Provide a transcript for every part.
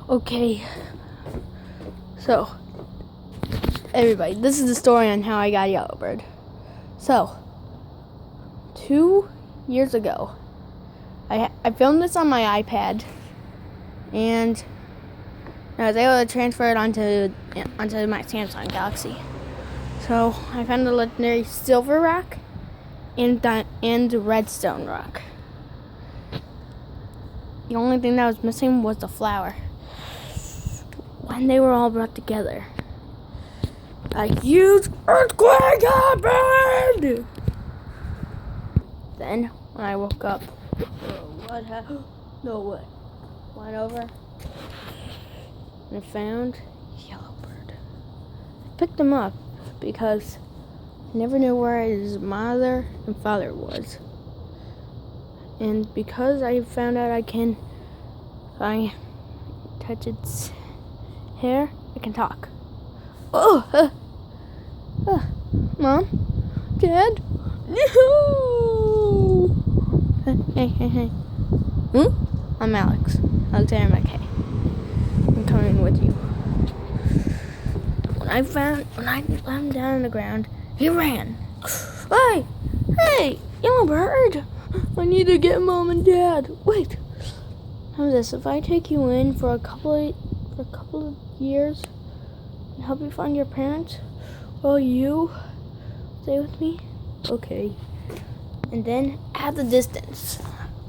Okay, so everybody, this is the story on how I got Yellowbird. So 2 years ago, I filmed this on my iPad, and I was able to transfer it onto my Samsung Galaxy. So I found the legendary Silver Rock and Redstone Rock. The only thing that was missing was the flower. When they were all brought together, a huge earthquake happened! Then, when I woke up, what happened? No way. Went over and found Yellowbird. I picked him up because I never knew where his mother and father was. And because I found out if I touch its hair, I can talk. Mom? Dad? No! Hey. I'm Alexander McKay. I'm coming with you. When I let him down on the ground, he ran. Hey, Yellowbird! I need to get Mom and Dad. Wait. How's this? If I take you in for a couple of years and help you find your parents, will you stay with me? Okay. And then at the distance,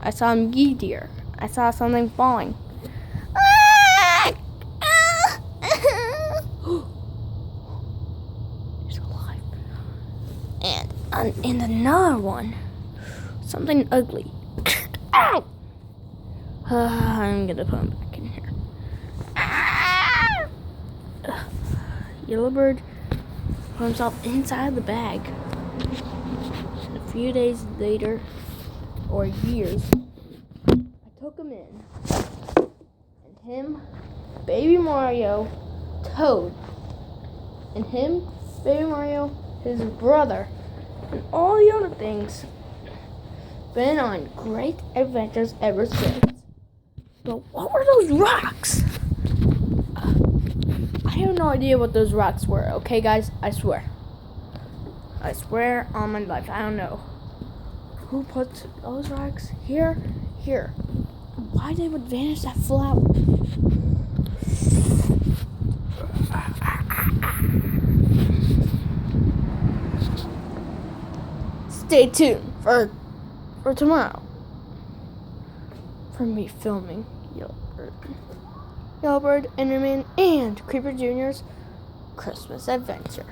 I saw a meteor. I saw something falling. He's alive. And another one. Something ugly. Ow! I'm gonna put him back in here. Yellowbird put himself inside the bag. And a few days later, or years, I took him in. And him, Baby Mario, Toad, and him, Baby Mario, his brother, and all the other things, been on great adventures ever since. But what were those rocks? I have no idea what those rocks were, okay guys? I swear on my life, I don't know. Who put those rocks here? Why they would vanish that flower? Stay tuned for tomorrow. For me filming Yellowbird, Enderman, and Creeper Jr.'s Christmas adventure.